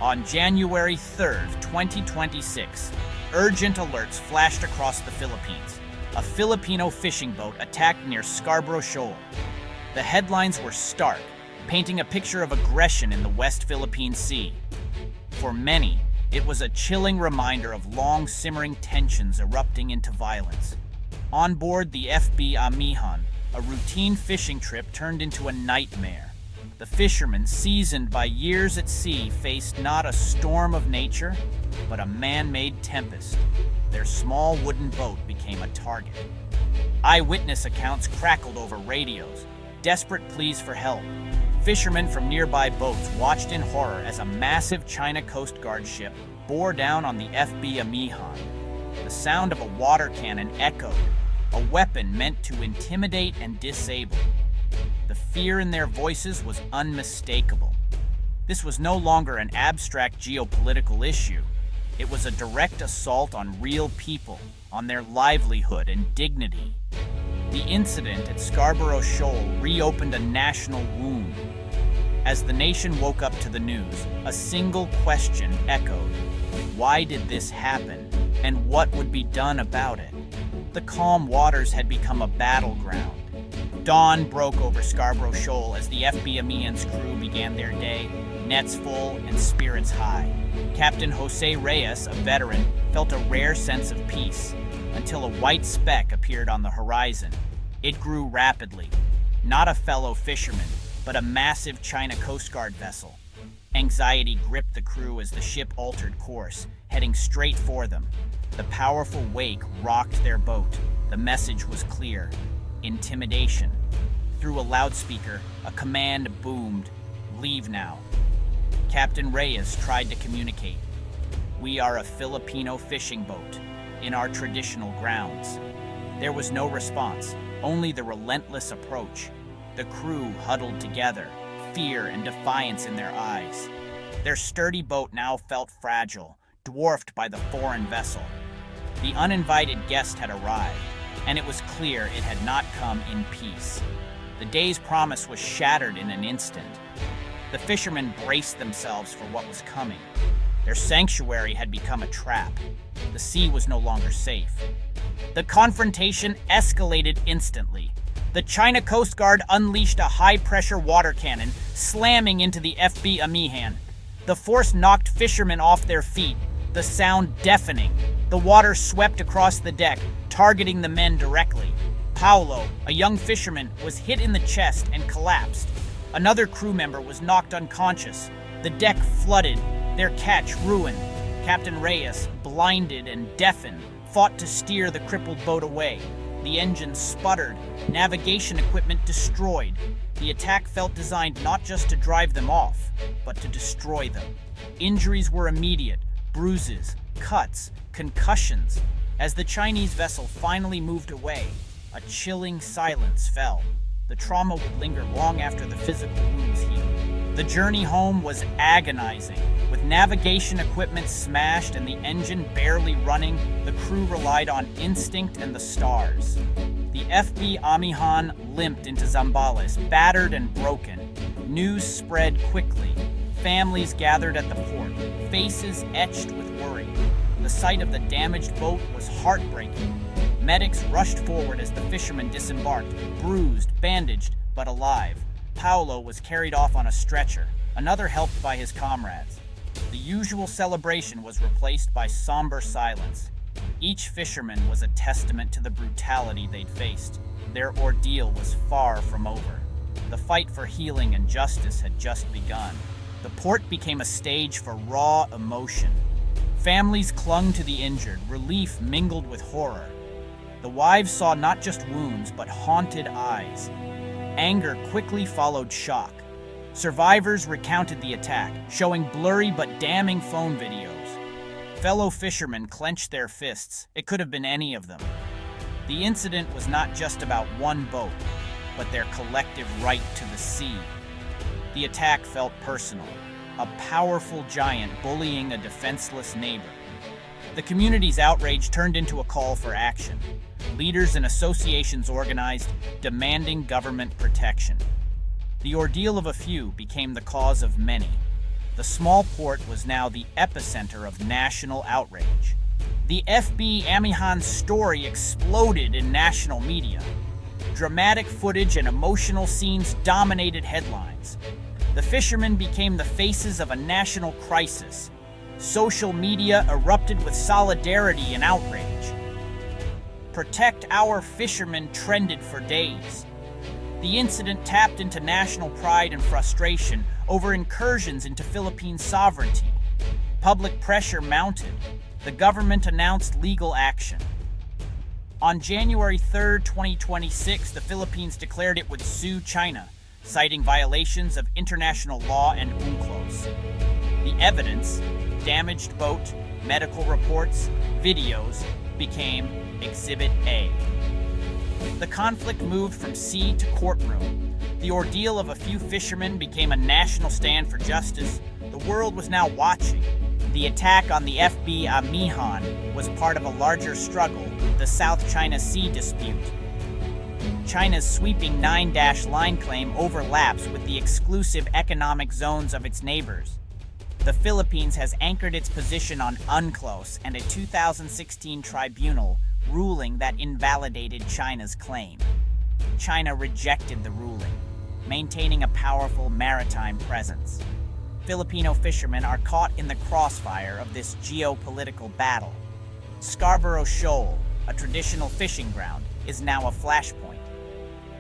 On January 3rd, 2026, urgent alerts flashed across the Philippines. A Filipino fishing boat attacked near Scarborough Shoal. The headlines were stark, painting a picture of aggression in the West Philippine Sea. For many, it was a chilling reminder of long-simmering tensions erupting into violence. On board the FB Amihan, a routine fishing trip turned into a nightmare. The fishermen, seasoned by years at sea, faced not a storm of nature, but a man-made tempest. Their small wooden boat became a target. Eyewitness accounts crackled over radios, desperate pleas for help. Fishermen from nearby boats watched in horror as a massive China Coast Guard ship bore down on the FB Amihan. The sound of a water cannon echoed, a weapon meant to intimidate and disable. The fear in their voices was unmistakable. This was no longer an abstract geopolitical issue. It was a direct assault on real people, on their livelihood and dignity. The incident at Scarborough Shoal reopened a national wound. As the nation woke up to the news, a single question echoed. Why did this happen, and what would be done about it? The calm waters had become a battleground. Dawn broke over Scarborough Shoal as the FB Amihan's crew began their day, nets full and spirits high. Captain Jose Reyes, a veteran, felt a rare sense of peace, until a white speck appeared on the horizon. It grew rapidly. Not a fellow fisherman, but a massive China Coast Guard vessel. Anxiety gripped the crew as the ship altered course, heading straight for them. The powerful wake rocked their boat. The message was clear. Intimidation. Through a loudspeaker, a command boomed, "Leave now." Captain Reyes tried to communicate. "We are a Filipino fishing boat, in our traditional grounds." There was no response, only the relentless approach. The crew huddled together, fear and defiance in their eyes. Their sturdy boat now felt fragile, dwarfed by the foreign vessel. The uninvited guest had arrived, and it was clear it had not come in peace. The day's promise was shattered in an instant. The fishermen braced themselves for what was coming. Their sanctuary had become a trap. The sea was no longer safe. The confrontation escalated instantly. The China Coast Guard unleashed a high-pressure water cannon, slamming into the FB Amihan. The force knocked fishermen off their feet, the sound deafening. The water swept across the deck, targeting the men directly. Paolo, a young fisherman, was hit in the chest and collapsed. Another crew member was knocked unconscious. The deck flooded, their catch ruined. Captain Reyes, blinded and deafened, fought to steer the crippled boat away. The engine sputtered, navigation equipment destroyed. The attack felt designed not just to drive them off, but to destroy them. Injuries were immediate: bruises, cuts, concussions. As the Chinese vessel finally moved away, a chilling silence fell. The trauma would linger long after the physical wounds healed. The journey home was agonizing. With navigation equipment smashed and the engine barely running, the crew relied on instinct and the stars. The FB Amihan limped into Zambales, battered and broken. News spread quickly. Families gathered at the port, faces etched with worry. The sight of the damaged boat was heartbreaking. Medics rushed forward as the fishermen disembarked, bruised, bandaged, but alive. Paolo was carried off on a stretcher, another helped by his comrades. The usual celebration was replaced by somber silence. Each fisherman was a testament to the brutality they'd faced. Their ordeal was far from over. The fight for healing and justice had just begun. The port became a stage for raw emotion. Families clung to the injured, relief mingled with horror. The wives saw not just wounds, but haunted eyes. Anger quickly followed shock. Survivors recounted the attack, showing blurry but damning phone videos. Fellow fishermen clenched their fists. It could have been any of them. The incident was not just about one boat, but their collective right to the sea. The attack felt personal, a powerful giant bullying a defenseless neighbor. The community's outrage turned into a call for action. Leaders and associations organized, demanding government protection. The ordeal of a few became the cause of many. The small port was now the epicenter of national outrage. The FB Amihan's story exploded in national media. Dramatic footage and emotional scenes dominated headlines. The fishermen became the faces of a national crisis. Social media erupted with solidarity and outrage. "Protect our fishermen" trended for days. The incident tapped into national pride and frustration over incursions into Philippine sovereignty. Public pressure mounted. The government announced legal action. On January 3, 2026, the Philippines declared it would sue China, citing violations of international law and UNCLOS. The evidence, damaged boat, medical reports, videos, became Exhibit A. The conflict moved from sea to courtroom. The ordeal of a few fishermen became a national stand for justice. The world was now watching. The attack on the FB Amihan was part of a larger struggle, the South China Sea dispute. China's sweeping 9-line claim overlaps with the exclusive economic zones of its neighbors. The Philippines has anchored its position on UNCLOS and a 2016 tribunal ruling that invalidated China's claim. China rejected the ruling, maintaining a powerful maritime presence. Filipino fishermen are caught in the crossfire of this geopolitical battle. Scarborough Shoal, a traditional fishing ground, is now a flashpoint.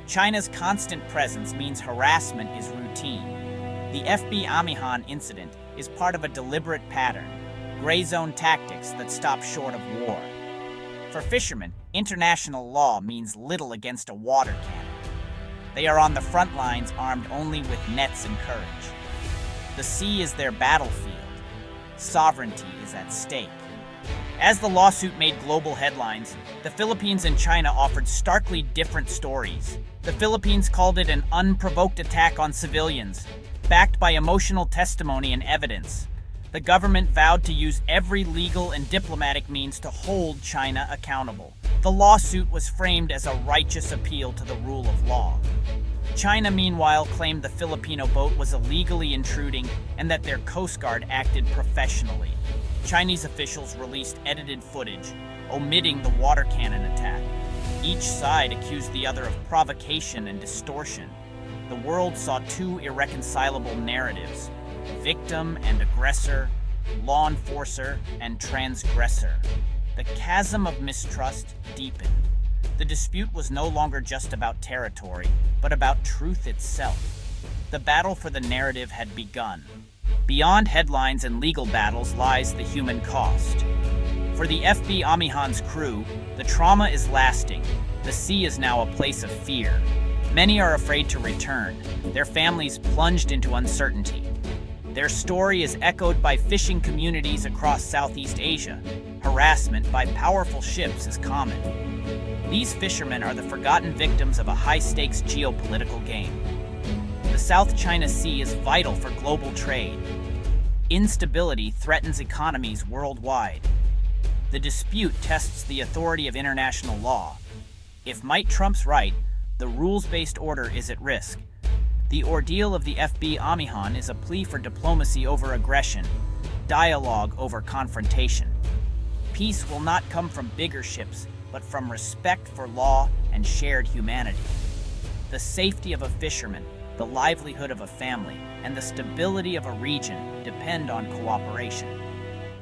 China's constant presence means harassment is routine. The FB Amihan incident is part of a deliberate pattern, gray zone tactics that stop short of war. For fishermen, international law means little against a water cannon. They are on the front lines armed only with nets and courage. The sea is their battlefield. Sovereignty is at stake. As the lawsuit made global headlines, the Philippines and China offered starkly different stories. The Philippines called it an unprovoked attack on civilians, backed by emotional testimony and evidence. The government vowed to use every legal and diplomatic means to hold China accountable. The lawsuit was framed as a righteous appeal to the rule of law. China, meanwhile, claimed the Filipino boat was illegally intruding and that their Coast Guard acted professionally. Chinese officials released edited footage, omitting the water cannon attack. Each side accused the other of provocation and distortion. The world saw two irreconcilable narratives: victim and aggressor, law enforcer and transgressor. The chasm of mistrust deepened. The dispute was no longer just about territory, but about truth itself. The battle for the narrative had begun. Beyond headlines and legal battles lies the human cost. For the FB Amihan's crew, the trauma is lasting. The sea is now a place of fear. Many are afraid to return, their families plunged into uncertainty. Their story is echoed by fishing communities across Southeast Asia. Harassment by powerful ships is common. These fishermen are the forgotten victims of a high-stakes geopolitical game. The South China Sea is vital for global trade. Instability threatens economies worldwide. The dispute tests the authority of international law. If might trumps right, the rules-based order is at risk. The ordeal of the FB Amihan is a plea for diplomacy over aggression, dialogue over confrontation. Peace will not come from bigger ships, but from respect for law and shared humanity. The safety of a fisherman, the livelihood of a family, and the stability of a region depend on cooperation.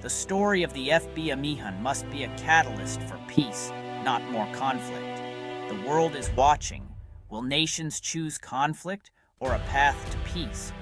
The story of the FB Amihan must be a catalyst for peace, not more conflict. The world is watching. Will nations choose conflict or a path to peace?